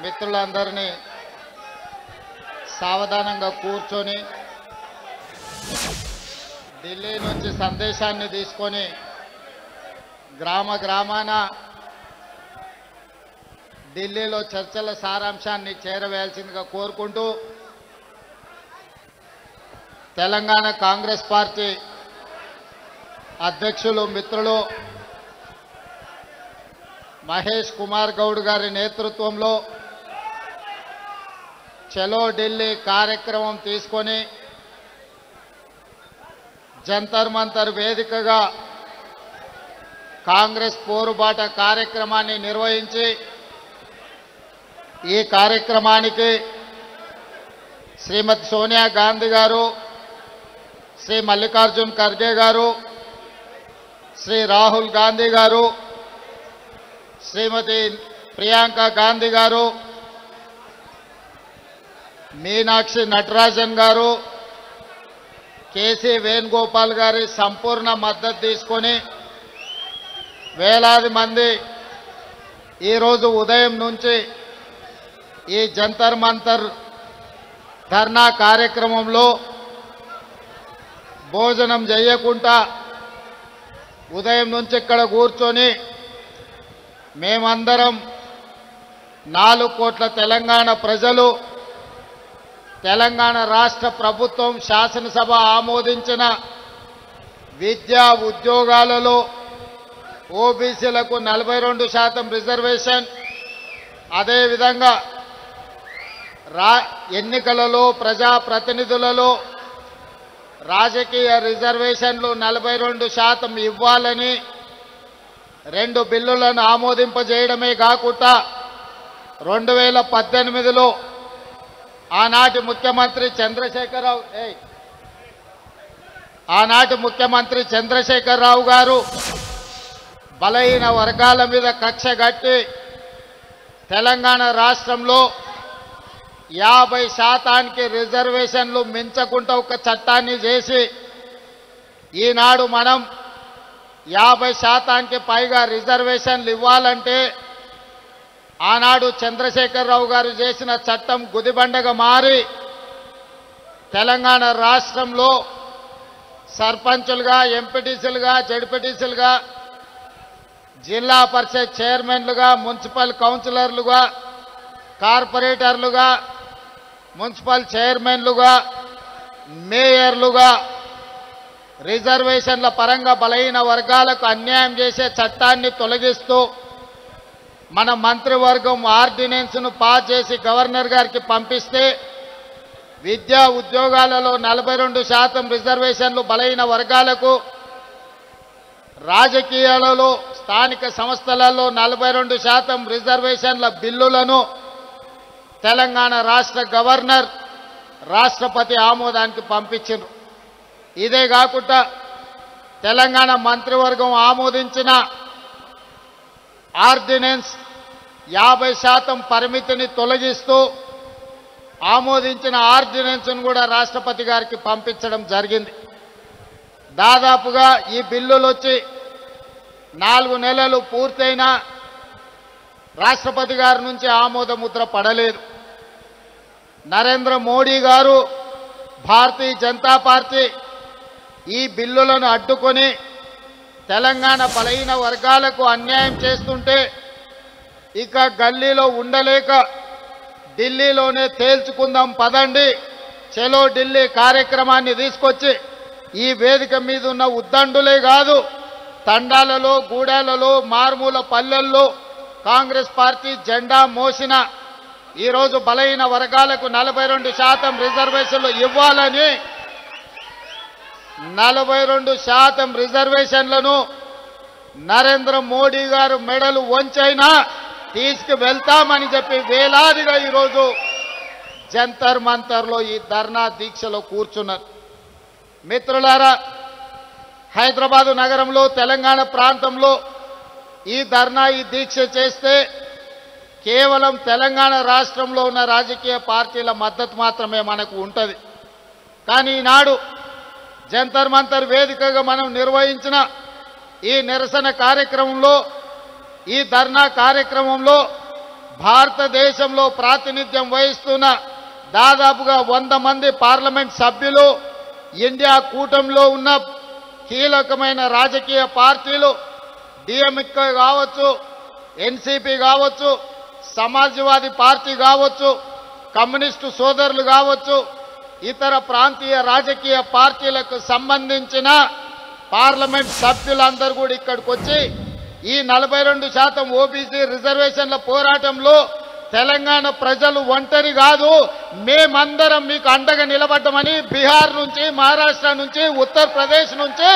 మిత్రులందరినీ సావధానంగా కూర్చొని ఢిల్లీ నుంచి సందేశాన్ని తీసుకొని గ్రామాన ఢిల్లీలో చర్చల సారాంశాన్ని చేరవేయాల్సిందిగా కోరుకుంటూ తెలంగాణ కాంగ్రెస్ పార్టీ అధ్యక్షులు మిత్రులు మహేష్ కుమార్ గౌడ్ గారి నేతృత్వంలో చలో ఢిల్లీ కార్యక్రమం తీసుకొని జంతర్ మంతర్ వేదికగా కాంగ్రెస్ పోరుబాట కార్యక్రమాన్ని నిర్వహించి ఈ కార్యక్రమానికి శ్రీమతి సోనియా గాంధీ గారు, శ్రీ మల్లికార్జున్ ఖర్గే గారు, శ్రీ రాహుల్ గాంధీ గారు, శ్రీమతి ప్రియాంక గాంధీ గారు, మీనాక్షి నటరాజన్ గారు, కేసీ వేణుగోపాల్ గారి సంపూర్ణ మద్దతు తీసుకొని వేలాది మంది ఈరోజు ఉదయం నుంచి ఈ జంతర్ మంతర్ ధర్నా కార్యక్రమంలో భోజనం చేయకుండా ఉదయం నుంచి ఇక్కడ కూర్చొని మేమందరం 4 కోట్ల తెలంగాణ ప్రజలు, తెలంగాణ రాష్ట్ర ప్రభుత్వం శాసనసభ ఆమోదించిన విద్యా ఉద్యోగాలలో ఓబీసీలకు 42% రిజర్వేషన్, అదేవిధంగా ఎన్నికలలో ప్రజాప్రతినిధులలో రాజకీయ రిజర్వేషన్లు 42% ఇవ్వాలని 2 బిల్లులను ఆమోదింపజేయడమే కాకుండా 2018లో ఆనాటి ముఖ్యమంత్రి చంద్రశేఖరరావు గారు బలహీన వర్గాల మీద కక్ష కట్టి తెలంగాణ రాష్ట్రంలో 50% రిజర్వేషన్లు మించకుండా ఒక చట్టాన్ని చేసి ఈనాడు మనం 50% పైగా రిజర్వేషన్లు ఇవ్వాలంటే ఆనాడు చంద్రశేఖరరావు గారు చేసిన చట్టం గుదిబండగా మారి తెలంగాణ రాష్ట్రంలో సర్పంచులుగా, ఎంపీటీసీలుగా, జడ్పీటీసీలుగా, జిల్లా పరిషత్ చైర్మన్లుగా, మున్సిపల్ కౌన్సిలర్లుగా, కార్పొరేటర్లుగా, మున్సిపల్ చైర్మన్లుగా, మేయర్లుగా రిజర్వేషన్ల పరంగా బలహీన వర్గాలకు అన్యాయం చేసే చట్టాన్ని తొలగిస్తూ మన మంత్రివర్గం ఆర్డినెన్స్ను పాస్ చేసి గవర్నర్ గారికి పంపిస్తే విద్యా ఉద్యోగాలలో 42% రిజర్వేషన్లు బలహీన వర్గాలకు, రాజకీయాలలో స్థానిక సంస్థలలో 42% రిజర్వేషన్ల బిల్లులను తెలంగాణ రాష్ట్ర గవర్నర్ రాష్ట్రపతి ఆమోదానికి పంపించారు. ఇదే కాకుండా తెలంగాణ మంత్రివర్గం ఆమోదించిన ఆర్డినెన్స్ 50% పరిమితిని తొలగిస్తూ ఆమోదించిన ఆర్డినెన్స్ను కూడా రాష్ట్రపతి గారికి పంపించడం జరిగింది. దాదాపుగా ఈ బిల్లులు వచ్చి 4 నెలలు పూర్తయినా రాష్ట్రపతి గారి నుంచి ఆమోద ముద్ర పడలేదు. నరేంద్ర మోడీ గారు, భారతీయ జనతా పార్టీ ఈ బిల్లులను అడ్డుకొని తెలంగాణ బలహీన వర్గాలకు అన్యాయం చేస్తుంటే ఇక గల్లీలో ఉండలేక ఢిల్లీలోనే తేల్చుకుందాం పదండి, చలో ఢిల్లీ కార్యక్రమాన్ని తీసుకొచ్చి ఈ వేదిక మీద ఉన్న ఉద్దండులే కాదు, తండాలలో, గూడాలలో, మారుమూల పల్లెల్లో కాంగ్రెస్ పార్టీ జెండా మోసిన ఈరోజు బలహీన వర్గాలకు 42% రిజర్వేషన్లు ఇవ్వాలని 42% రిజర్వేషన్లను నరేంద్ర మోడీ గారు మెడలు వంచైనా తీసుకువెళ్తామని చెప్పి వేలాదిగా ఈరోజు జంతర్ మంతర్లో ఈ ధర్నా దీక్షలో కూర్చున్నారు. మిత్రులారా, హైదరాబాదు నగరంలో, తెలంగాణ ప్రాంతంలో ఈ ధర్నా, ఈ దీక్ష చేస్తే కేవలం తెలంగాణ రాష్ట్రంలో ఉన్న రాజకీయ పార్టీల మద్దతు మాత్రమే మనకు ఉంటుంది. కానీ ఈనాడు జంతర్ మంతర్ వేదికగా మనం నిర్వహించిన ఈ నిరసన కార్యక్రమంలో ఈ ధర్నా కార్యక్రమంలో భారతదేశంలో ప్రాతినిధ్యం వహిస్తున్న దాదాపుగా 100 మంది పార్లమెంట్ సభ్యులు, ఇండియా కూటమిలో ఉన్న కీలకమైన రాజకీయ పార్టీలు, డిఎంకే కావచ్చు, ఎన్సీపీ కావచ్చు, సమాజ్వాదీ పార్టీ కావచ్చు, కమ్యూనిస్టు సోదరులు కావచ్చు, ఇతర ప్రాంతీయ రాజకీయ పార్టీలకు సంబంధించిన పార్లమెంట్ సభ్యులందరూ కూడా ఇక్కడికి వచ్చి ఈ 42% ఓబీసీ రిజర్వేషన్ల పోరాటంలో తెలంగాణ ప్రజలు ఒంటరి కాదు, మేమందరం మీకు అండగా నిలబడ్డామని బీహార్ నుంచి, మహారాష్ట్ర నుంచి, ఉత్తరప్రదేశ్ నుంచి,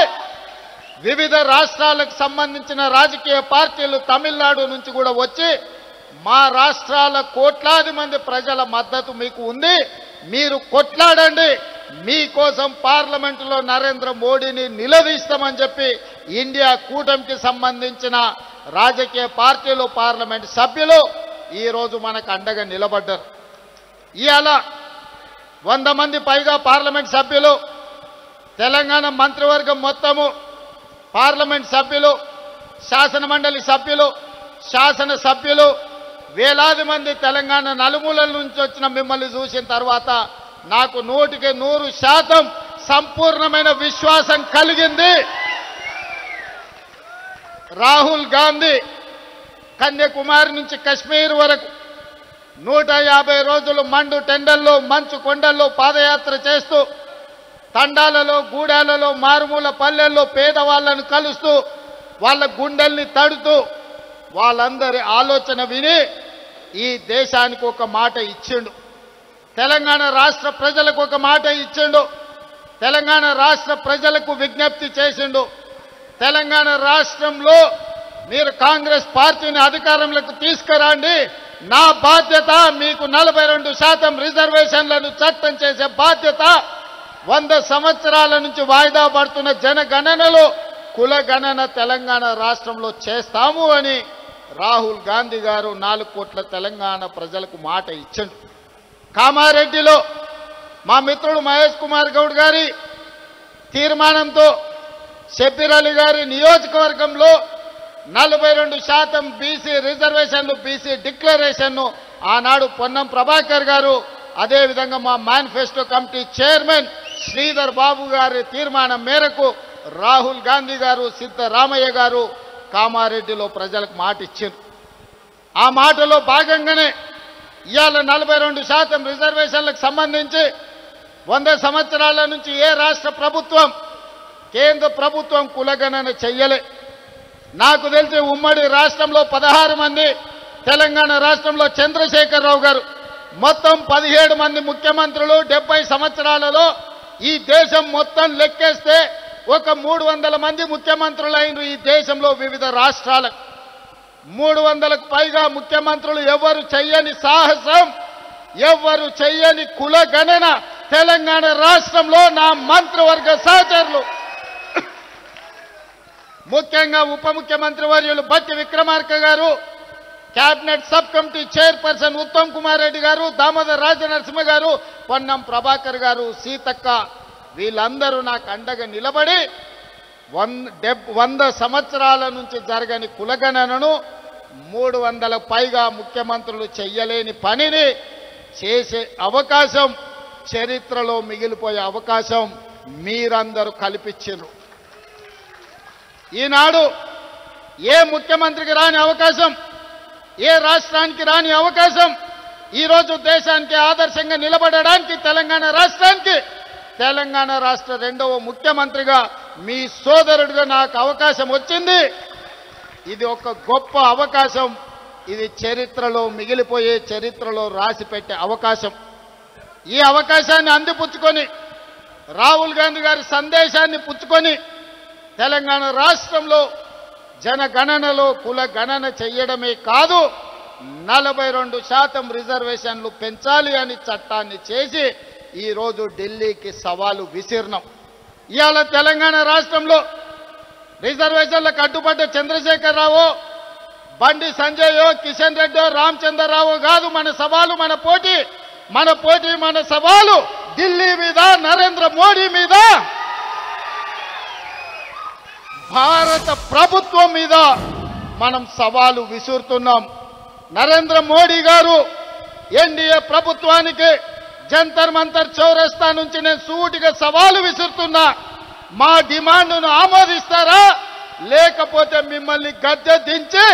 వివిధ రాష్ట్రాలకు సంబంధించిన రాజకీయ పార్టీలు తమిళనాడు నుంచి కూడా వచ్చి మా రాష్ట్రాల కోట్లాది మంది ప్రజల మద్దతు మీకు ఉంది, మీరు కొట్లాడండి, మీకోసం పార్లమెంటులో నరేంద్ర మోడీని నిలదీస్తామని చెప్పి ఇండియా కూటమికి సంబంధించిన రాజకీయ పార్టీలు, పార్లమెంట్ సభ్యులు ఈరోజు మనకు అండగా నిలబడ్డారు. ఇవాళ 100 మంది పైగా పార్లమెంట్ సభ్యులు, తెలంగాణ మంత్రివర్గం మొత్తము, పార్లమెంట్ సభ్యులు, శాసనమండలి సభ్యులు, శాసన సభ్యులు, వేలాది మంది తెలంగాణ నలుమూలల నుంచి వచ్చిన మిమ్మల్ని చూసిన తర్వాత నాకు 100% సంపూర్ణమైన విశ్వాసం కలిగింది. రాహుల్ గాంధీ కన్యాకుమారి నుంచి కశ్మీర్ వరకు 150 రోజులు మండు టెండల్లో, మంచు కొండల్లో పాదయాత్ర చేస్తూ, తండాలలో, గూడాలలో, మారుమూల పల్లెల్లో పేదవాళ్లను కలుస్తూ, వాళ్ళ గుండెల్ని తడుతూ, వాళ్ళందరి ఆలోచన విని ఈ దేశానికి ఒక మాట ఇచ్చిండు. తెలంగాణ రాష్ట్ర ప్రజలకు ఒక మాట ఇచ్చిండు. తెలంగాణ రాష్ట్ర ప్రజలకు విజ్ఞప్తి చేసిండు. తెలంగాణ రాష్ట్రంలో మీరు కాంగ్రెస్ పార్టీని అధికారంలోకి తీసుకురండి, నా బాధ్యత మీకు 42% రిజర్వేషన్లను చట్టం చేసే బాధ్యత, 100 సంవత్సరాల నుంచి వాయిదా పడుతున్న జనగణనలో కులగణన తెలంగాణ రాష్ట్రంలో చేస్తాము అని రాహుల్ గాంధీ గారు 4 కోట్ల తెలంగాణ ప్రజలకు మాట ఇచ్చిండు. కామారెడ్డిలో మా మిత్రుడు మహేష్ కుమార్ గౌడ్ గారి తీర్మానంతో షబ్బీర్ అలీ గారి నియోజకవర్గంలో 42% బీసీ రిజర్వేషన్లు, బీసీ డిక్లరేషన్ను ఆనాడు పొన్నం ప్రభాకర్ గారు, అదేవిధంగా మా manifesto committee chairman Sridhar Babu గారి తీర్మానం మేరకు రాహుల్ గాంధీ గారు, సిద్ధరామయ్య గారు కామారెడ్డిలో ప్రజలకు మాట ఇచ్చారు. ఆ మాటలో భాగంగానే ఇవాళ 42% రిజర్వేషన్లకు సంబంధించి 100 సంవత్సరాల నుంచి ఏ రాష్ట్ర ప్రభుత్వం, కేంద్ర ప్రభుత్వం కులగణన చెయ్యలే. నాకు తెలిసి ఉమ్మడి రాష్ట్రంలో 16 మంది, తెలంగాణ రాష్ట్రంలో చంద్రశేఖరరావు గారు, మొత్తం 17 మంది ముఖ్యమంత్రులు 70 సంవత్సరాలలో ఈ దేశం మొత్తం లెక్కేస్తే ఒక 300 మంది ముఖ్యమంత్రులైన ఈ దేశంలో వివిధ రాష్ట్రాలకు 300కు పైగా ముఖ్యమంత్రులు ఎవరు చెయ్యని సాహసం, ఎవరు చెయ్యని కులగణన తెలంగాణ రాష్ట్రంలో నా మంత్రివర్గ సహచరులు, ముఖ్యంగా ఉప ముఖ్యమంత్రి వర్యులు బట్టి విక్రమార్క గారు, cabinet sub committee chairperson Uttam Kumar Reddy గారు, దామోదర్ రాజనరసింహ గారు, పొన్నం ప్రభాకర్ గారు, సీతక్క, వీళ్ళందరూ నాకు అండగా నిలబడి 100 సంవత్సరాల నుంచి జరగని కులగణనను 300 పైగా ముఖ్యమంత్రులు చెయ్యలేని పనిని చేసే అవకాశం, చరిత్రలో మిగిలిపోయే అవకాశం మీరందరూ కల్పించారు. ఈనాడు ఏ ముఖ్యమంత్రికి రాని అవకాశం, ఏ రాష్ట్రానికి రాని అవకాశం, ఈరోజు దేశానికి ఆదర్శంగా నిలబడడానికి తెలంగాణ రాష్ట్రానికి, తెలంగాణ రాష్ట్ర 2వ ముఖ్యమంత్రిగా మీ సోదరుడిగా నాకు అవకాశం వచ్చింది. ఇది ఒక గొప్ప అవకాశం. ఇది చరిత్రలో మిగిలిపోయే, చరిత్రలో రాసిపెట్టే అవకాశం. ఈ అవకాశాన్ని అందిపుచ్చుకొని, రాహుల్ గాంధీ గారి సందేశాన్ని పుచ్చుకొని, తెలంగాణ రాష్ట్రంలో జనగణనలో కుల గణన చెయ్యడమే కాదు, 42% రిజర్వేషన్లు పెంచాలి అని చట్టాన్ని చేసి ఈరోజు ఢిల్లీకి సవాలు విసిరినాం. ఇవాళ తెలంగాణ రాష్ట్రంలో రిజర్వేషన్లకు అడ్డుపడ్డ చంద్రశేఖరరావు, బండి సంజయ్, కిషన్ రెడ్డి, రామచంద్రరావు కాదు మన సవాలు, మన పోటీ, మన సవాలు ఢిల్లీ మీద, నరేంద్ర మోడీ మీద, భారత ప్రభుత్వం మీద, మనం సవాలు విసురుతున్నాం. నరేంద్ర మోడీ గారు ఎన్డీఏ ప్రభుత్వానికి జంతర్ మంతర్ చౌరస్తా నుంచి నేను సూటిగా సవాలు విసురుతున్నా. మా డిమాండ్ను ఆమోదిస్తారా, లేకపోతే మిమ్మల్ని గద్దె దించి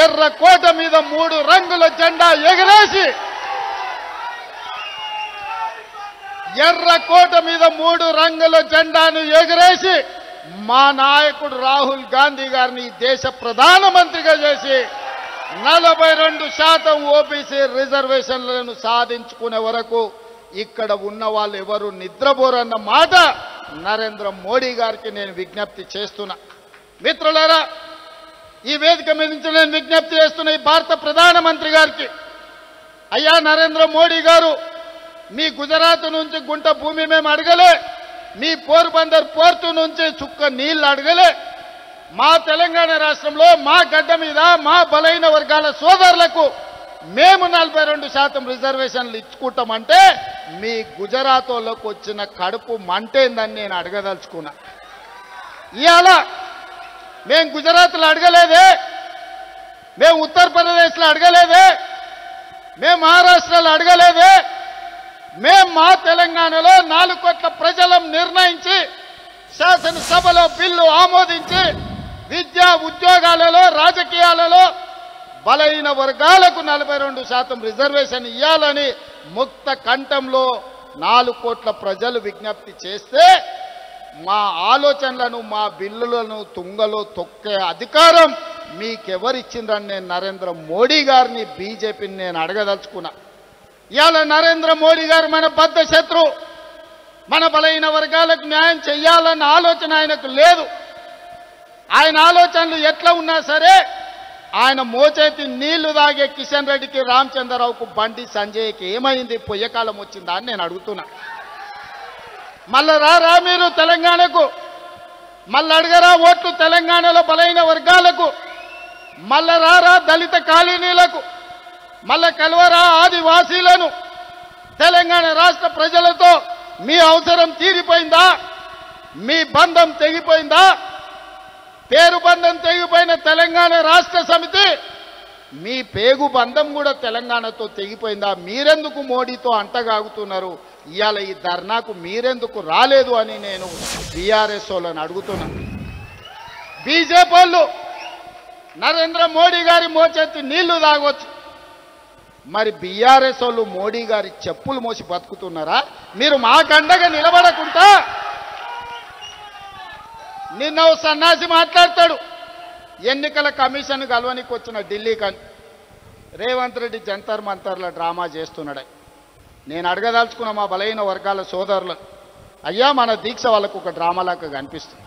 ఎర్రకోట మీద 3 రంగుల జెండా ఎగరేసి ఎర్రకోట మీద 3 రంగుల జెండాను ఎగరేసి మా నాయకుడు రాహుల్ గాంధీ గారిని దేశ ప్రధానమంత్రిగా చేసి 42% ఓబీసీ రిజర్వేషన్లను సాధించుకునే వరకు ఇక్కడ ఉన్న వాళ్ళు ఎవరు నిద్రపోరన్న మాట నరేంద్ర మోడీ గారికి నేను విజ్ఞప్తి చేస్తున్నా. మిత్రులారా, ఈ వేదిక మీద నుంచి నేను విజ్ఞప్తి చేస్తున్న ఈ భారత ప్రధానమంత్రి గారికి, అయ్యా నరేంద్ర మోడీ గారు, మీ గుజరాత్ నుంచి గుంట భూమి మేము అడగలే, మీ పోర్బందర్ పోర్టు నుంచి చుక్క నీళ్లు అడగలే. మా తెలంగాణ రాష్ట్రంలో మా గడ్డ మీద మా బలైన వర్గాల సోదరులకు మేము 42% రిజర్వేషన్లు ఇచ్చుకుంటామంటే మీ గుజరాత్ వాళ్ళకు వచ్చిన కడుపు మంటేందని నేను అడగదలుచుకున్నా. ఇవాళ మేము గుజరాత్లో అడగలేదే, మేము ఉత్తరప్రదేశ్లో అడగలేదే, మేము మహారాష్ట్రలో అడగలేదే, మేము మా తెలంగాణలో 4 కోట్ల ప్రజలం నిర్ణయించి శాసనసభలో బిల్లు ఆమోదించి విద్యా ఉద్యోగాలలో రాజకీయాలలో బలైన వర్గాలకు 42% రిజర్వేషన్ ఇవ్వాలని ముక్త కంఠంలో 4 కోట్ల ప్రజలు విజ్ఞప్తి చేస్తే మా ఆలోచనలను మా బిల్లులను తుంగలో తొక్కే అధికారం మీకెవరిచ్చిందని నేను నరేంద్ర మోడీ గారిని బీజేపీని నేను అడగదలుచుకున్నా. ఇవాళ నరేంద్ర మోడీ గారు మన బద్ధ శత్రువు. మన బలైన వర్గాలకు న్యాయం చెయ్యాలన్న ఆలోచన ఆయనకు లేదు. ఆయన ఆలోచనలు ఎట్లా ఉన్నా సరే ఆయన మోచేతి నీళ్లు తాగే కిషన్ రెడ్డికి రామచంద్రరావుకు బండి సంజయ్కి ఏమైంది, పొయ్యకాలం వచ్చిందా అని నేను అడుగుతున్నా. మళ్ళా రా మీరు తెలంగాణకు, మళ్ళీ అడగరా ఓట్లు తెలంగాణలో బలైన వర్గాలకు, మళ్ళా రా దళిత కాలనీలకు, మళ్ళా కలవరా ఆదివాసీలను. తెలంగాణ రాష్ట్ర ప్రజలతో మీ అవసరం తీరిపోయిందా, మీ బంధం తెగిపోయిందా? పేరు బంధం తెగిపోయిన తెలంగాణ రాష్ట్ర సమితి మీ పేగు బంధం కూడా తెలంగాణతో తెగిపోయిందా? మీరెందుకు మోడీతో అంటగాగుతున్నారు? ఇవాళ ఈ ధర్నాకు మీరెందుకు రాలేదు అని నేను బీఆర్ఎస్ వాళ్ళని అడుగుతున్నా. బీజేపీ వాళ్ళు నరేంద్ర మోడీ గారి మోచేతి నీళ్లు తాగొచ్చు, మరి బీఆర్ఎస్ వాళ్ళు మోడీ గారి చెప్పులు మోసి బతుకుతున్నారా? మీరు మాకండగా నిలబడకుండా నిన్న ఓ సన్నాసి మాట్లాడతాడు, ఎన్నికల కమిషన్ కలవనికి వచ్చిన ఢిల్లీకని రేవంత్ రెడ్డి జంతర్ మంతర్ల డ్రామా చేస్తున్నాడు. నేను అడగదలుచుకున్న మా బలైన వర్గాల సోదరులు, అయ్యా మన దీక్ష వాళ్ళకు ఒక డ్రామాలాగా కనిపిస్తుంది.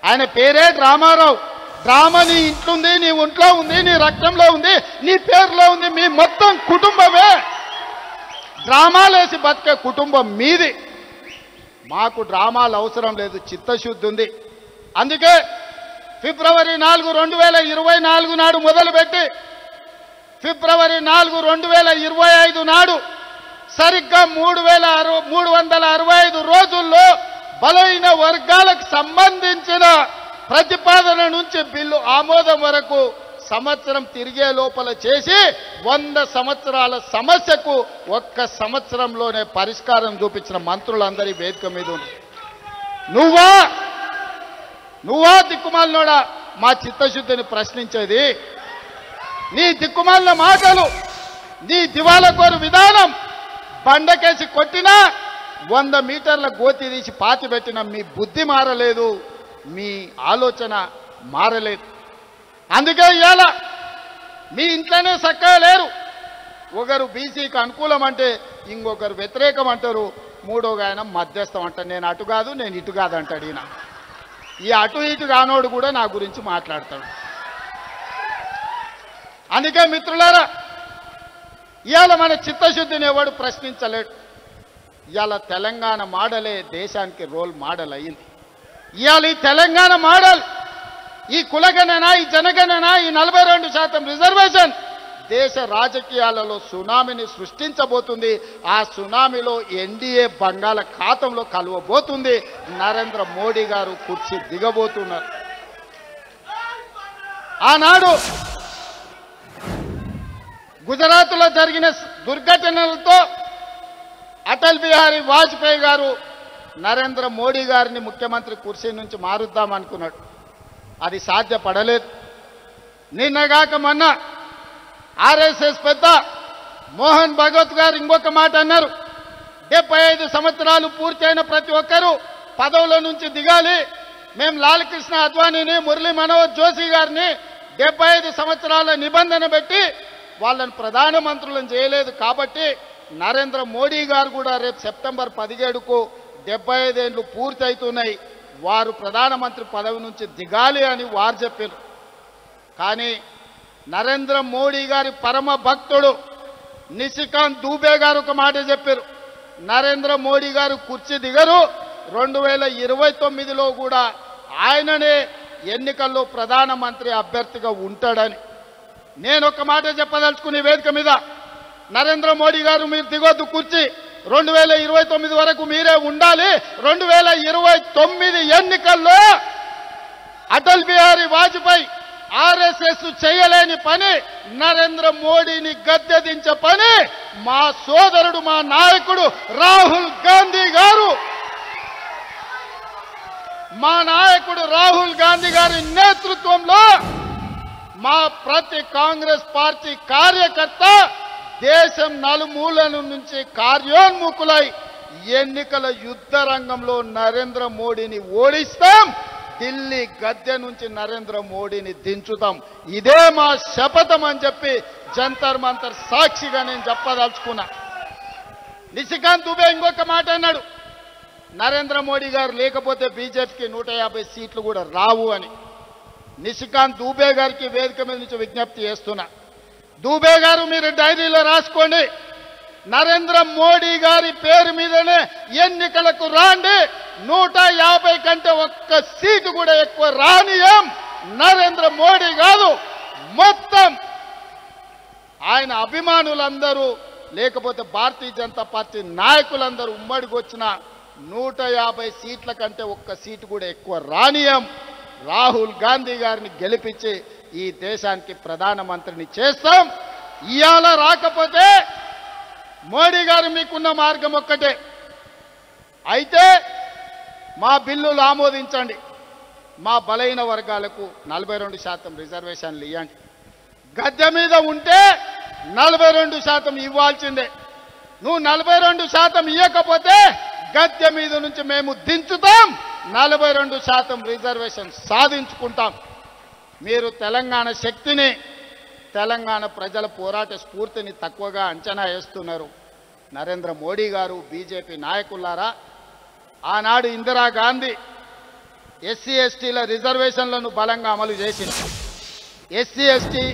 ఆయన పేరే డ్రామారావు. డ్రామా నీ ఇంట్లో ఉంది, నీ ఒంట్లో ఉంది, నీ రక్తంలో ఉంది, నీ పేరులో ఉంది, మీ మొత్తం కుటుంబమే డ్రామాలేసి బతికే కుటుంబం మీది. మాకు డ్రామాలు అవసరం లేదు, చిత్తశుద్ధి ఉంది. అందుకే ఫిబ్రవరి 4, 2024 నాడు మొదలుపెట్టి ఫిబ్రవరి 4, 2025 నాడు సరిగ్గా 365 రోజుల్లో బలైన వర్గాలకు సంబంధించిన ప్రతిపాదన నుంచి బిల్లు ఆమోదం వరకు సంవత్సరం తిరిగే లోపల చేసి 100 సంవత్సరాల సమస్యకు 1 సంవత్సరంలోనే పరిష్కారం చూపించిన మంత్రులందరి వేదిక మీద ఉంది. నువ్వా దిక్కుమాలినోడా మా చిత్తశుద్ధిని ప్రశ్నించేది? నీ దిక్కుమాలిన మాటలు, నీ దివాలకోరు విధానం, బండకేసి కొట్టినా 100 మీటర్ల గోతి తీసి పాతి పెట్టిన మీ బుద్ధి మారలేదు, మీ ఆలోచన మారలేదు. అందుకే ఇవాళ మీ ఇంట్లోనే చక్కగా లేరు. ఒకరు బీసీకి అనుకూలం అంటే ఇంకొకరు వ్యతిరేకం అంటారు, మూడోగా ఆయన మధ్యస్థం అంటారు. నేను అటు కాదు, నేను ఇటు కాదు అంటాడు. ఈయన ఈ అటు ఇటు కానోడు కూడా నా గురించి మాట్లాడతాడు. అందుకే మిత్రులారా, ఇవాళ మన చిత్తశుద్ధిని ఎవడు ప్రశ్నించలేడు. ఇవాళ తెలంగాణ మోడలే దేశానికి రోల్ మోడల్ అయింది. ఇవాళ ఈ తెలంగాణ మోడల్, ఈ కులగణన, ఈ జనగణన, ఈ 42% రిజర్వేషన్ దేశ రాజకీయాలలో సునామీని సృష్టించబోతుంది. ఆ సునామీలో ఎన్డీఏ బంగాళాఖాతంలో కలవబోతుంది. నరేంద్ర మోడీ గారు కుర్చీ దిగబోతున్నారు. ఆనాడు గుజరాత్లో జరిగిన దుర్ఘటనలతో అటల్ బిహారీ వాజ్పేయి గారు నరేంద్ర మోడీ గారిని ముఖ్యమంత్రి కుర్చీ నుంచి మారుద్దామనుకున్నాడు. అది సాధ్యపడలేదు. నిన్నగాక మొన్న ఆర్ఎస్ఎస్ పెద్ద మోహన్ భగవత్ గారు ఇంకొక మాట అన్నారు. 75 సంవత్సరాలు పూర్తయిన ప్రతి ఒక్కరూ పదవుల నుంచి దిగాలి. మేము లాల్ కృష్ణ అద్వానీని, మురళీ మనోహర్ జోషి గారిని 75 సంవత్సరాల నిబంధన పెట్టి వాళ్ళని ప్రధానమంత్రులను చేయలేదు. కాబట్టి నరేంద్ర మోడీ గారు కూడా రేపు సెప్టెంబర్ 17కు 75 ఏళ్ళు పూర్తవుతున్నాయి, వారు ప్రధానమంత్రి పదవి నుంచి దిగాలి అని వారు చెప్పారు. కానీ నరేంద్ర మోడీ గారి పరమ భక్తుడు నిశికాంత్ దూబే గారు ఒక మాట చెప్పారు. నరేంద్ర మోడీ గారు కుర్చీ దిగరు, 2029లో కూడా ఆయననే ఎన్నికల్లో ప్రధానమంత్రి అభ్యర్థిగా ఉంటాడని. నేను ఒక మాట చెప్పదలుచుకునే వేదిక మీద, నరేంద్ర మోడీ గారు మీరు దిగొద్దు కుర్చీ, 2029 వరకు మీరే ఉండాలి. 2029 ఎన్నికల్లో అటల్ బిహారీ వాజ్పేయి ఆర్ఎస్ఎస్ చేయలేని పని, నరేంద్ర మోడీని గద్దెదించే పని మా సోదరుడు, మా నాయకుడు రాహుల్ గాంధీ గారు, మా నాయకుడు రాహుల్ గాంధీ గారి నేతృత్వంలో మా ప్రతి కాంగ్రెస్ పార్టీ కార్యకర్త దేశం నలుమూలల నుంచి కార్యోన్ముఖులై ఎన్నికల యుద్ధ రంగంలో నరేంద్ర మోడీని ఓడిస్తాం, ఢిల్లీ గద్దె నుంచి నరేంద్ర మోడీని దించుతాం. ఇదే మా శపథం అని చెప్పి జంతర్ మంతర్ సాక్షిగా నేను చెప్పదలుచుకున్నా. నిశికాంత్ దుబే ఇంకొక మాట అన్నాడు, నరేంద్ర మోడీ గారు లేకపోతే బీజేపీకి 150 సీట్లు కూడా రావు అని. నిశికాంత్ దూబే గారికి వేదిక మీద నుంచి విజ్ఞప్తి చేస్తున్నా. దూబే గారు మీరు డైరీలో రాసుకోండి, నరేంద్ర మోడీ గారి పేరు మీదనే ఎన్నికలకు రాండి. 150 కంటే ఒక్క సీటు కూడా ఎక్కువ రానియం. నరేంద్ర మోడీ కాదు, మొత్తం ఆయన అభిమానులందరూ లేకపోతే భారతీయ జనతా పార్టీ నాయకులందరూ ఉమ్మడికి వచ్చిన 150 సీట్ల కంటే ఒక్క సీటు కూడా ఎక్కువ రానియం. రాహుల్ గాంధీ గారిని గెలిపించి ఈ దేశానికి ప్రధానమంత్రిని చేస్తాం. ఇవాళ రాకపోతే మోడీ గారు మీకున్న మార్గం ఒక్కటే, అయితే మా బిల్లులు ఆమోదించండి, మా బలైన వర్గాలకు 42% రిజర్వేషన్లు ఇవ్వండి. గద్దె మీద ఉంటే 42% ఇవ్వాల్సిందే. నువ్వు 42% ఇవ్వకపోతే గద్దె మీద నుంచి మేము దించుతాం, 42% రిజర్వేషన్ సాధించుకుంటాం. మీరు తెలంగాణ శక్తిని, తెలంగాణ ప్రజల పోరాట స్ఫూర్తిని తక్కువగా అంచనా వేస్తున్నారు. నరేంద్ర మోడీ గారు, బీజేపీ నాయకులారా, ఆనాడు ఇందిరాగాంధీ ఎస్సీ ఎస్టీల రిజర్వేషన్లను బలంగా అమలు చేసింది. ఎస్సీ ఎస్టీ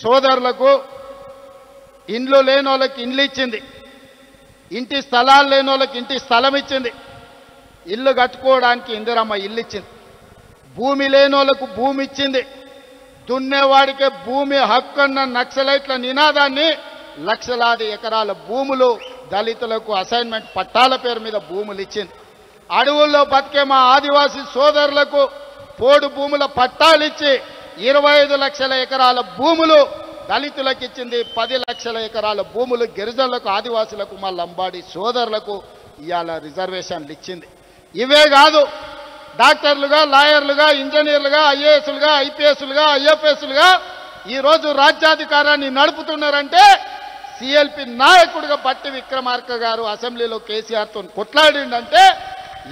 సోదరులకు ఇండ్లు లేని వాళ్ళకి ఇండ్లు ఇచ్చింది, ఇంటి స్థలాలు లేని వాళ్ళకి ఇంటి స్థలం ఇచ్చింది, ఇల్లు కట్టుకోవడానికి ఇందిరమ్మ ఇల్లు ఇచ్చింది, భూమి లేని వాళ్ళకు భూమి ఇచ్చింది, దున్నేవాడికే భూమి హక్కు అన్న నక్సలైట్ల నినాదాన్ని లక్షలాది ఎకరాల భూములు దళితులకు అసైన్మెంట్ పట్టాల పేరు మీద భూములు ఇచ్చింది. అడవుల్లో బతికే మా ఆదివాసీ సోదరులకు పోడు భూముల పట్టాలు ఇచ్చి 25 లక్షల ఎకరాల భూములు దళితులకు ఇచ్చింది, 10 లక్షల ఎకరాల భూములు గిరిజనులకు, ఆదివాసులకు, మా లంబాడి సోదరులకు ఇవాళ రిజర్వేషన్లు ఇచ్చింది. ఇవే కాదు, డాక్టర్లుగా, లాయర్లుగా, ఇంజనీర్లుగా, ఐఏఎస్లుగా, ఐపీఎస్లుగా, ఐఎఫ్ఎస్లుగా ఈరోజు రాజ్యాధికారాన్ని నడుపుతున్నారంటే సిఎల్పి నాయకుడిగా బట్టి విక్రమార్క గారు అసెంబ్లీలో కేసీఆర్తో కొట్లాడిందంటే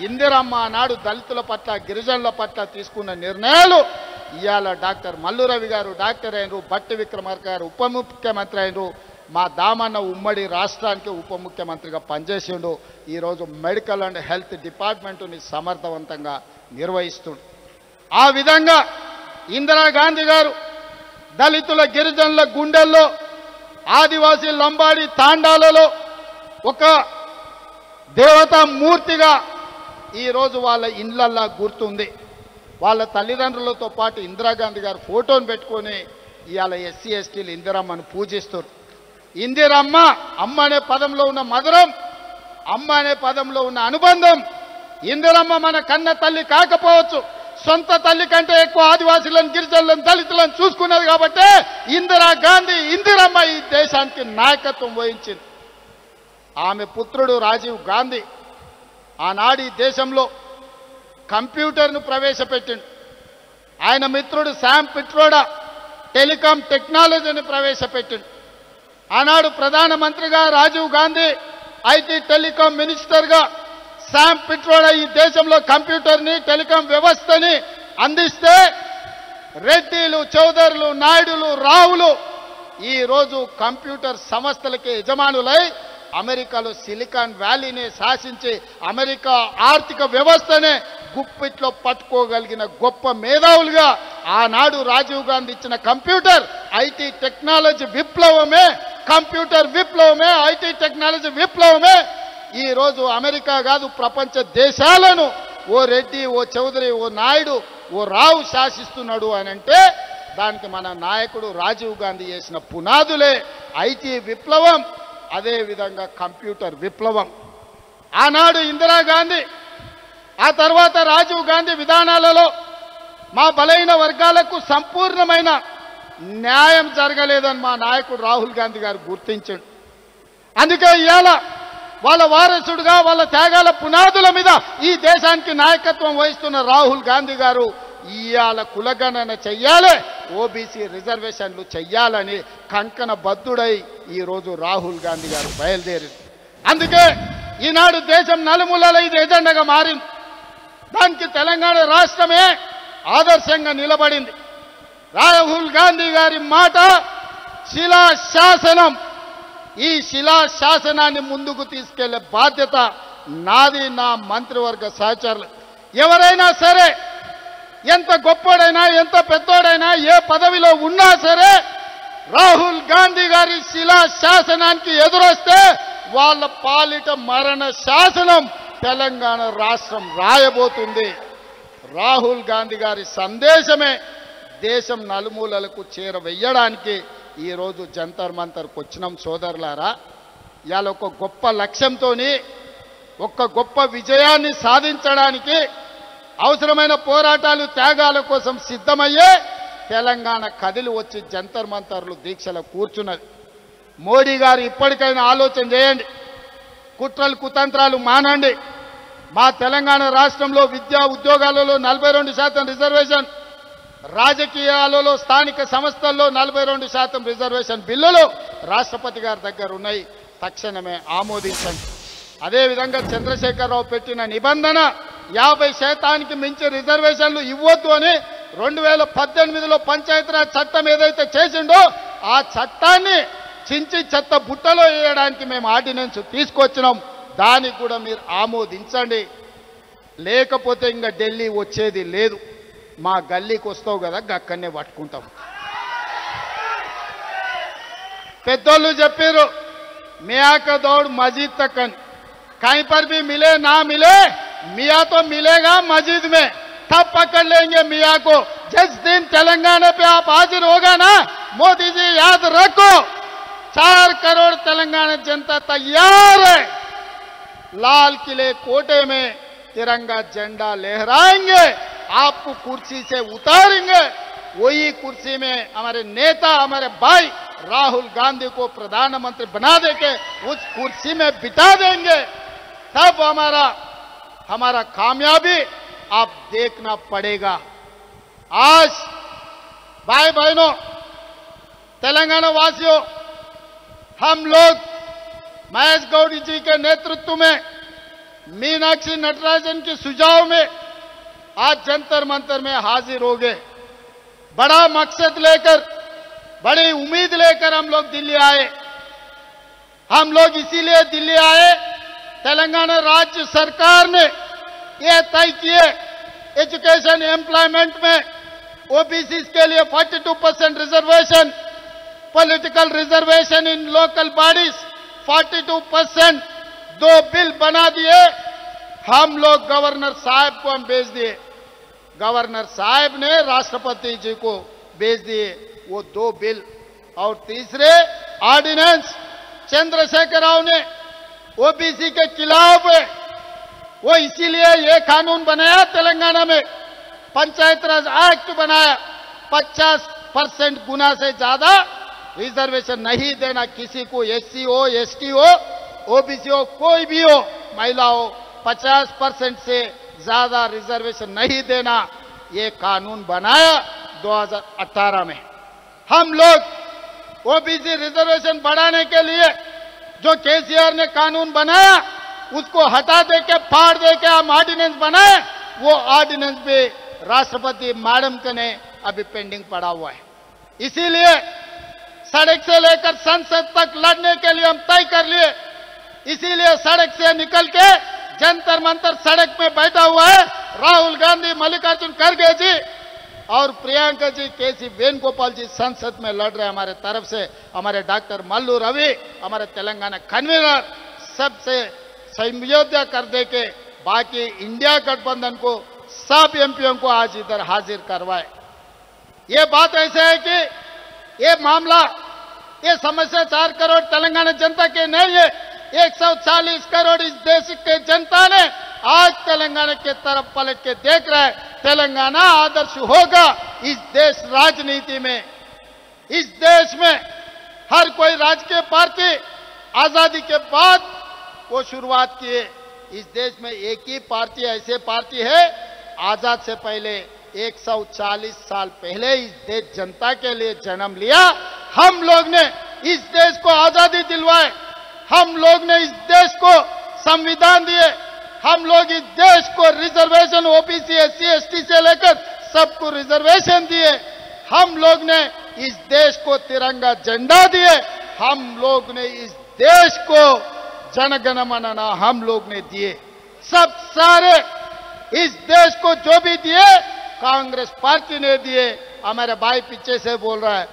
ఇందిరమ్మ నాడు దళితుల పట్ల, గిరిజనుల పట్ల తీసుకున్న నిర్ణయాలు ఇవాళ డాక్టర్ మల్లు రవి గారు డాక్టర్ అయినరు, బట్టి విక్రమార్క గారు ఉప ముఖ్యమంత్రి అయినరు, మా దామన్న ఉమ్మడి రాష్ట్రానికి ఉప ముఖ్యమంత్రిగా పనిచేసిండు. ఈరోజు మెడికల్ అండ్ హెల్త్ డిపార్ట్మెంటుని సమర్థవంతంగా నిర్వహిస్తుండు. ఆ విధంగా ఇందిరాగాంధీ గారు దళితుల, గిరిజనుల గుండెల్లో, ఆదివాసీ లంబాడి తాండాలలో ఒక దేవతా మూర్తిగా ఈరోజు వాళ్ళ ఇండ్లల్లా గుర్తుంది. వాళ్ళ తల్లిదండ్రులతో పాటు ఇందిరాగాంధీ గారు ఫోటోను పెట్టుకొని ఇవాళ ఎస్సీ ఎస్టీలు ఇందిరమ్మను పూజిస్తారు. ఇందిరమ్మ, అమ్మ అనే పదంలో ఉన్న మధురం, అమ్మ అనే పదంలో ఉన్న అనుబంధం. ఇందిరమ్మ మన కన్న తల్లి కాకపోవచ్చు, సొంత తల్లి కంటే ఎక్కువ ఆదివాసీలను, గిరిజనులను, దళితులను చూసుకున్నది కాబట్టి ఇందిరాగాంధీ, ఇందిరమ్మ ఈ దేశానికి నాయకత్వం వహించింది. ఆమె పుత్రుడు రాజీవ్ గాంధీ ఆనాడు ఈ దేశంలో కంప్యూటర్ను ప్రవేశపెట్టిండు. ఆయన మిత్రుడు శామ్ పిట్రోడా టెలికాం టెక్నాలజీని ప్రవేశపెట్టిండు. ఆనాడు ప్రధానమంత్రిగా రాజీవ్ గాంధీ, ఐటీ టెలికాం మినిస్టర్గా శామ్ పిట్రోడా ఈ దేశంలో కంప్యూటర్ని, టెలికాం వ్యవస్థని అందిస్తే రెడ్డిలు, చౌదరులు, నాయుడులు, రావులు ఈరోజు కంప్యూటర్ సంస్థలకి యజమానులై అమెరికాలో సిలికాన్ వ్యాలీని శాసించి అమెరికా ఆర్థిక వ్యవస్థనే గుప్పిట్లో పట్టుకోగలిగిన గొప్ప మేధావులుగా ఆనాడు రాజీవ్ గాంధీ ఇచ్చిన కంప్యూటర్, ఐటీ టెక్నాలజీ విప్లవమే, కంప్యూటర్ విప్లవమే, ఐటీ టెక్నాలజీ విప్లవమే ఈరోజు అమెరికా కాదు ప్రపంచ దేశాలను ఓ రెడ్డి, ఓ చౌదరి, ఓ నాయుడు, ఓ రావు శాసిస్తున్నాడు అని అంటే దానికి మన నాయకుడు రాజీవ్ గాంధీ చేసిన పునాదులే ఐటీ విప్లవం, అదేవిధంగా కంప్యూటర్ విప్లవం. ఆనాడు ఇందిరాగాంధీ, ఆ తర్వాత రాజీవ్ గాంధీ విధానాలలో మా బలైన వర్గాలకు సంపూర్ణమైన న్యాయం జరగలేదని మా నాయకుడు రాహుల్ గాంధీ గారు గుర్తించాడు. అందుకే ఇవాళ వాళ్ళ వారసుడుగా, వాళ్ళ త్యాగాల పునాదుల మీద ఈ దేశానికి నాయకత్వం వహిస్తున్న రాహుల్ గాంధీ గారు ఇవాళ కులగణన చెయ్యాలి, ఓబీసీ రిజర్వేషన్లు చెయ్యాలని కంకణ బద్దుడై ఈరోజు రాహుల్ గాంధీ గారు బయలుదేరింది. అందుకే ఈనాడు దేశం నలుమూలల ఇది ఎజెండాగా మారింది. దానికి తెలంగాణ రాష్ట్రమే ఆదర్శంగా నిలబడింది. రాహుల్ గాంధీ గారి మాట శిలాశాసనం. ఈ శిలాశాసనాన్ని ముందుకు తీసుకెళ్లే బాధ్యత నాది, నా మంత్రివర్గ సహచరులు. ఎవరైనా సరే, ఎంత గొప్పోడైనా, ఎంత పెద్దోడైనా, ఏ పదవిలో ఉన్నా సరే రాహుల్ గాంధీ గారి శిలాశాసనానికి ఎదురొస్తే వాళ్ళ పాలిట మరణ శాసనం తెలంగాణ రాష్ట్రం రాయబోతుంది. రాహుల్ గాంధీ గారి సందేశమే దేశం నలుమూలలకు చేరవేయడానికి ఈరోజు జంతర్ మంతర్కి వచ్చినాం సోదరులారా. ఇవాళ ఒక గొప్ప లక్ష్యంతో, ఒక గొప్ప విజయాన్ని సాధించడానికి అవసరమైన పోరాటాలు, త్యాగాల కోసం సిద్ధమయ్యే తెలంగాణ కదిలి వచ్చి జంతర్ మంతర్లు దీక్షలు కూర్చున్నది. మోడీ గారు ఇప్పటికైనా ఆలోచన చేయండి, కుట్రలు కుతంత్రాలు మానండి. మా తెలంగాణ రాష్ట్రంలో విద్యా ఉద్యోగాలలో 42% రిజర్వేషన్, రాజకీయాలలో స్థానిక సంస్థల్లో 42% రిజర్వేషన్ బిల్లులు రాష్ట్రపతి గారి దగ్గర ఉన్నాయి. తక్షణమే ఆమోదించండి. అదేవిధంగా చంద్రశేఖరరావు పెట్టిన నిబంధన 50% మించి రిజర్వేషన్లు ఇవ్వద్దు అని 2018లో పంచాయతీరాజ్ చట్టం ఏదైతే చేసిండో ఆ చట్టాన్ని చించి చెత్త బుట్టలో వేయడానికి మేము ఆర్డినెన్స్ తీసుకొచ్చినాం. దానికి కూడా మీరు ఆమోదించండి. లేకపోతే ఇంకా ఢిల్లీ వచ్చేది లేదు. మా గల్లీకి వస్తావు కదా, అక్కడనే పట్టుకుంటాం. పెద్దోళ్ళు చెప్పారు మియా కా దౌడ్ మస్జిద్ తక్ అని. कहीं पर भी मिले ना मिले, मियाँ तो मिलेगा मस्जिद में, तब पकड़ लेंगे मियाँ को. जिस दिन तेलंगाना पे आप हाजिर होगा ना, मोदी जी याद रखो 4 करोड़ तेलंगाना जनता तैयार है. लाल किले कोटे में तिरंगा झंडा लहराएंगे, आपको कुर्सी से उतारेंगे. वही कुर्सी में हमारे नेता, हमारे भाई राहुल गांधी को प्रधानमंत्री बना देके उस कुर्सी में बिठा देंगे. तब हमारा कामयाबी आप देखना पड़ेगा. आज भाई बहनों, तेलंगाना वासियों, हम लोग महेश गौड़ जी के नेतृत्व में, मीनाक्षी नटराजन के सुझाव में आज जंतर मंतर में हाजिर हो गए. बड़ा मकसद लेकर, बड़ी उम्मीद लेकर हम लोग दिल्ली आए. हम लोग इसीलिए दिल्ली आए, तेलंगाना राज्य सरकार ने यह तय किए एजुकेशन एम्प्लॉयमेंट में ओबीसी के लिए 42% रिजर्वेशन, पॉलिटिकल रिजर्वेशन इन लोकल बॉडीज 42%. 2 बिल बना दिए. हम लोग गवर्नर साहब को हम भेज दिए. गवर्नर साहब ने राष्ट्रपति जी को भेज दिए वो 2 बिल. और तीसरे ऑर्डिनेंस चंद्रशेखर राव ने ओबीसी के खिलाफ है. वो इसीलिए ये कानून बनाया तेलंगाना में पंचायत राज एक्ट बनाया, 50% गुना से ज्यादा रिजर्वेशन नहीं देना किसी को, एससी हो, एसटी हो, ओबीसी हो, कोई भी हो, महिला हो, 50% से ज्यादा रिजर्वेशन नहीं देना, ये कानून बनाया 2018 में। हम लोग ओबीसी रिजर्वेशन बढ़ाने के लिए जो केसीआर ने कानून बनाया उसको हटा दे के, फाड़ दे के हम ऑर्डिनेंस बनाए, वो ऑर्डिनेंस भी राष्ट्रपति मैडम के ने अभी पेंडिंग पड़ा हुआ है। इसीलिए सड़क से लेकर संसद तक लड़ने के लिए हम तय कर लिए। इसीलिए सड़क से निकल के जंतर मंतर सड़क में बैठा हुआ है राहुल गांधी, मल्लिकार्जुन खड़गे जी और प्रियंका जी, केसी वेणुगोपाल जी संसद में लड़ रहे हैं हमारे तरफ से। हमारे डॉक्टर मल्लू रवि, हमारे तेलंगाना कन्वीनर, सबसे समझौता कर दे के बाकी इंडिया गठबंधन को सब एमपीओ को आज इधर हाजिर करवाए। ये बात ऐसे है कि ये मामला, ये समस्या 4 करोड़ तेलंगाना जनता के नहीं है, 140 करोड़ इस देश के जनता ने आज तेलंगाना के तरफ पलट के देख रहा है। तेलंगाना आदर्श होगा इस देश राजनीति में। इस देश में हर कोई राजकीय पार्टी आजादी के बाद वो शुरुआत की है। इस देश में एक ही पार्टी ऐसे पार्टी है, आजाद से पहले 140 साल पहले इस देश जनता के लिए जन्म लिया। हम लोग ने इस देश को आजादी दिलवाए, हम लोग ने इस देश को संविधान दिए, हम लोग इस देश को रिजर्वेशन ओबीसी, एससी, एसटी से लेकर सबको रिजर्वेशन दिए, हम लोग ने इस देश को तिरंगा झंडा दिए, हम लोग ने इस देश को जनगण मन हम लोग ने दिए। सब सारे इस देश को जो भी दिए कांग्रेस पार्टी ने दिए। हमारे भाई पीछे से बोल रहा है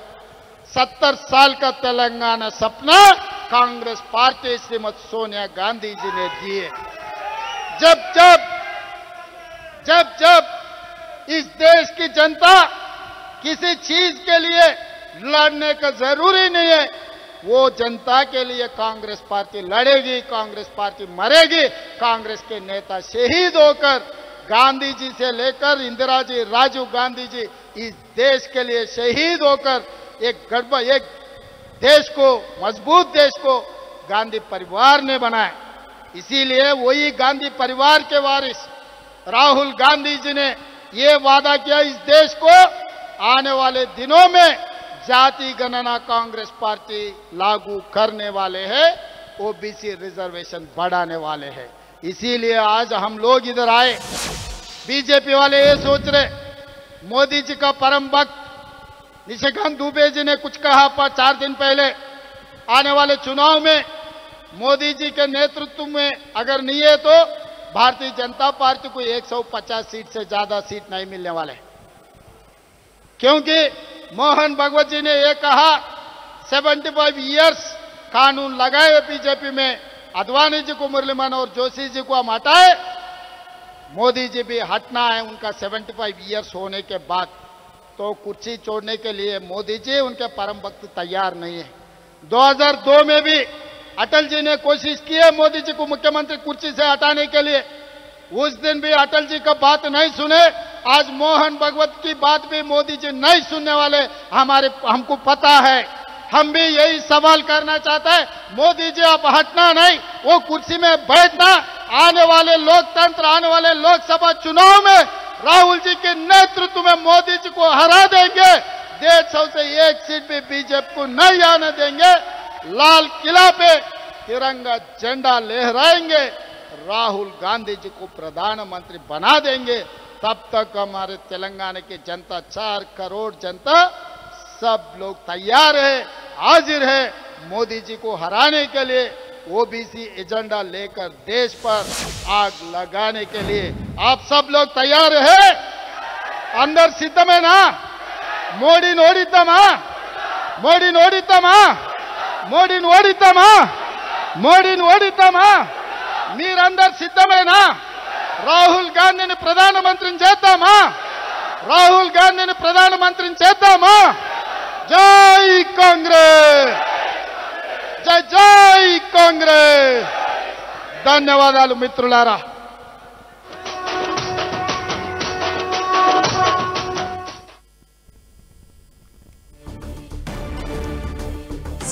70 साल का तेलंगाना सपना कांग्रेस पार्टी श्रीमती सोनिया गांधी जी ने दिए। जब जब जब जब इस देश की जनता किसी चीज के लिए लड़ने का जरूरी नहीं है, वो जनता के लिए कांग्रेस पार्टी लड़ेगी, कांग्रेस पार्टी मरेगी। कांग्रेस के नेता शहीद होकर गांधी जी से लेकर इंदिरा जी, राजीव गांधी जी इस देश के लिए शहीद होकर एक देश को, मजबूत देश को गांधी परिवार ने बनाया। इसीलिए वही गांधी परिवार के वारिस राहुल गांधी जी ने ये वादा किया, इस देश को आने वाले दिनों में जाति गणना कांग्रेस पार्टी लागू करने वाले हैं, ओबीसी रिजर्वेशन बढ़ाने वाले हैं। इसीलिए आज हम लोग इधर आए। बीजेपी वाले ये सोच रहे, मोदी जी का परम भक्त निशिकांत दुबे जी ने कुछ कहा 4 दिन पहले, आने वाले चुनाव में मोदी जी के नेतृत्व में अगर नहीं है तो भारतीय जनता पार्टी को 150 सीट से ज्यादा सीट नहीं मिलने वाले, क्योंकि मोहन भगवत जी ने यह कहा 75 इयर्स कानून लगाए बीजेपी में, अडवाणी जी को, मुरली मनोहर जोशी जी को हम हटाए, मोदी जी भी हटना है उनका 75 इयर्स होने के बाद। तो कुर्सी छोड़ने के लिए मोदी जी, उनके परम भक्त तैयार नहीं है। 2002 में भी अटल जी ने कोशिश की है मोदी जी को मुख्यमंत्री कुर्सी से हटाने के लिए, उस दिन भी अटल जी का बात नहीं सुने। आज मोहन भगवत की बात भी मोदी जी नहीं सुनने वाले, हमको पता है। हम भी यही सवाल करना चाहते हैं, मोदी जी आप हटना नहीं, वो कुर्सी में बैठना। आने वाले लोकतंत्र, आने वाले लोकसभा चुनाव में राहुल जी के नेतृत्व में मोदी जी को हरा देंगे। 150 से 1 सीट भी बीजेपी को नहीं आने देंगे। लाल किला पे तिरंगा झंडा लहराएंगे, राहुल गांधी जी को प्रधानमंत्री बना देंगे। तब तक हमारे तेलंगाना की जनता, 4 करोड़ जनता, सब लोग तैयार है, हाजिर है मोदी जी को हराने के लिए, ओबीसी एजेंडा लेकर देश पर आग लगाने के लिए। आप सब लोग तैयार है? अंदर सिद्धमेना? मोदी नोडितमा, मोदी नोडितमा, मोदी नोडितमा, मोदी नोडितमा। మీరందరూ సిద్ధమేనా? రాహుల్ గాంధీని ప్రధానమంత్రిని చేద్దామా? రాహుల్ గాంధీని ప్రధానమంత్రిని చేద్దామా? జై కాంగ్రెస్, జై జై కాంగ్రెస్. ధన్యవాదాలు మిత్రులారా.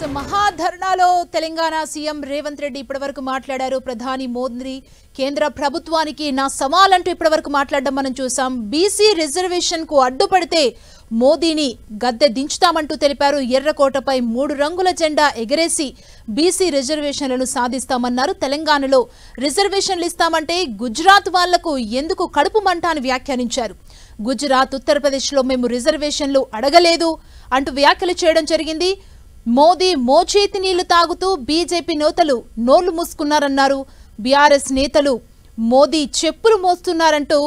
సో మహాధర్నాలో తెలంగాణ సీఎం రేవంత్ రెడ్డి ఇప్పటివరకు మాట్లాడారు. ప్రధాని మోదీ కేంద్ర ప్రభుత్వానికి నా సవాల్ అంటూ ఇప్పటివరకు మాట్లాడడం మనం చూసాం. బీసీ రిజర్వేషన్ కు అడ్డుపడితే మోదీని గద్దె దించుతామంటూ తెలిపారు. ఎర్రకోటపై 3 రంగుల జెండా ఎగరేసి బీసీ రిజర్వేషన్లను సాధిస్తామన్నారు. తెలంగాణలో రిజర్వేషన్లు ఇస్తామంటే గుజరాత్ వాళ్లకు ఎందుకు కడుపు మంట అని వ్యాఖ్యానించారు. గుజరాత్, ఉత్తరప్రదేశ్లో మేము రిజర్వేషన్లు అడగలేదు అంటూ వ్యాఖ్యలు చేయడం జరిగింది. మోదీ మోచేతి నీళ్లు తాగుతూ బీజేపీ నేతలు నోళ్లు మూసుకున్నారన్నారు. బీఆర్ఎస్ నేతలు మోదీ చెప్పులు మోస్తున్నారంటూ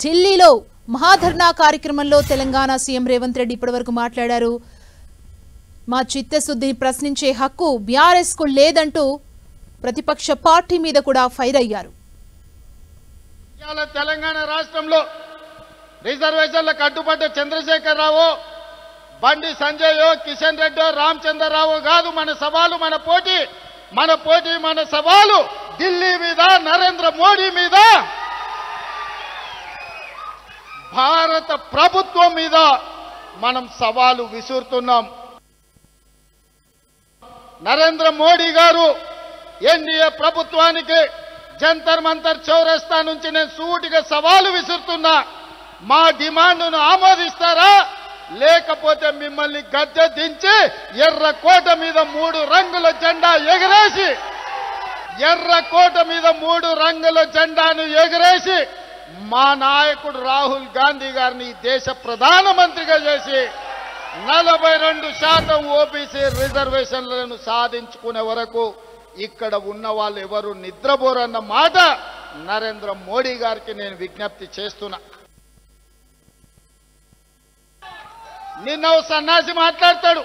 ఢిల్లీలో మహాధర్నా కార్యక్రమంలో తెలంగాణ సీఎం రేవంత్ రెడ్డి ఇప్పటివరకు మాట్లాడారు. మా చిత్తశుద్ధిని ప్రశ్నించే హక్కు బీఆర్ఎస్ కు లేదంటూ ప్రతిపక్ష పార్టీ మీద కూడా ఫైర్ అయ్యారు. తెలంగాణ రాష్ట్రంలో రిజర్వేషన్లకు అడ్డుపడ్డ చంద్రశేఖరరావు, బండి సంజయ్, కిషన్ రెడ్డి, రామచంద్రరావు కాదు మన సవాలు, మన సవాలు ఢిల్లీ మీద, నరేంద్ర మోడీ మీద, భారత ప్రభుత్వం మీద మనం సవాలు విసురుతున్నాం. నరేంద్ర మోడీ గారు ఎన్డీఏ ప్రభుత్వానికి జంతర్ మంతర్ చౌరస్తా నుంచి నేను సూటిగా సవాలు విసురుతున్నా. మా డిమాండ్ను ఆమోదిస్తారా, లేకపోతే మిమ్మల్ని గద్దె దించి ఎర్రకోట మీద 3 రంగుల జెండా ఎగరేసి, ఎర్రకోట మీద 3 రంగుల జెండాను ఎగరేసి మా నాయకుడు రాహుల్ గాంధీ గారిని దేశ ప్రధానమంత్రిగా చేసి 42% ఓబీసీ రిజర్వేషన్లను సాధించుకునే వరకు ఇక్కడ ఉన్న వాళ్ళు ఎవరు నిద్రపోరన్న మాట నరేంద్ర మోడీ గారికి నేను విజ్ఞప్తి చేస్తున్నా. నిన్న సన్నాసి మాట్లాడతాడు,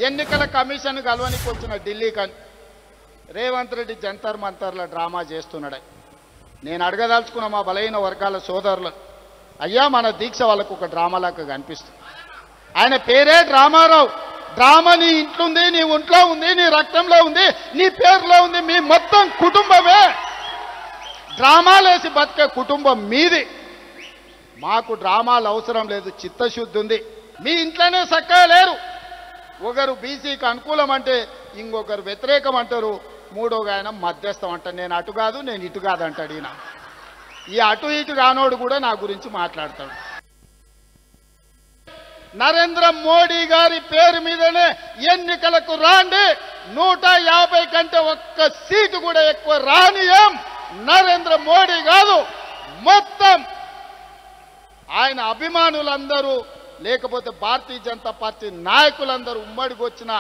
ఎన్నికల కమిషన్ కలవనికి వచ్చిన ఢిల్లీ కానీ రేవంత్ రెడ్డి జంతర్ మంతర్ల డ్రామా చేస్తున్నాడు. నేను అడగదలుచుకున్న మా బలహీన వర్గాల సోదరులు, అయ్యా మన దీక్ష వాళ్ళకు ఒక డ్రామాలాగా కనిపిస్తుంది. ఆయన పేరే డ్రామారావు. డ్రామా నీ ఇంట్లో ఉంది, నీ ఒంట్లో ఉంది, నీ రక్తంలో ఉంది, నీ పేరులో ఉంది, మీ మొత్తం కుటుంబమే డ్రామాలేసి బతికే కుటుంబం మీది. మాకు డ్రామాలు అవసరం లేదు, చిత్తశుద్ధి ఉంది. మీ ఇంట్లోనే చక్కగా లేరు. ఒకరు బీసీకి అనుకూలం అంటే ఇంకొకరు వ్యతిరేకం అంటారు, మూడోగా ఆయన మధ్యస్థం అంటారు. నేను అటు కాదు, నేను ఇటు కాదు అంటాడు. ఈయన ఈ అటు ఇటు కానోడు కూడా నా గురించి మాట్లాడతాడు. నరేంద్ర మోడీ గారి పేరు మీదనే ఎన్నికలకు రాండి, 150 కంటే ఒక్క సీటు కూడా ఎక్కువ రానియం. నరేంద్ర మోడీ కాదు, మొత్తం ఆయన అభిమానులందరూ లేకపోతే భారతీయ జనతా పార్టీ నాయకులందరూ ఉమ్మడికి వచ్చిన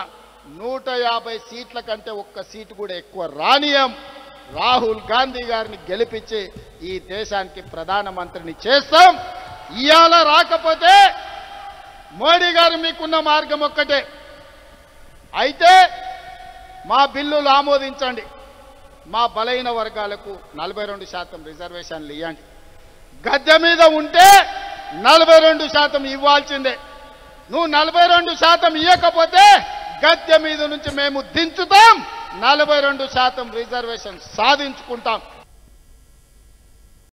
150 సీట్ల కంటే ఒక్క సీటు కూడా ఎక్కువ రానియం. రాహుల్ గాంధీ గారిని గెలిపించి ఈ దేశానికి ప్రధానమంత్రిని చేస్తాం. ఇవాళ రాకపోతే మోడీ గారు మీకున్న మార్గం ఒక్కటే, అయితే మా బిల్లులు ఆమోదించండి, మా బలహీన వర్గాలకు 42% రిజర్వేషన్లు ఇవ్వండి. గద్దె మీద ఉంటే 42% ఇవ్వాల్సిందే. నువ్వు 42% ఇవ్వకపోతే గద్దె మీద నుంచి మేము దించుతాం, 42% రిజర్వేషన్ సాధించుకుంటాం.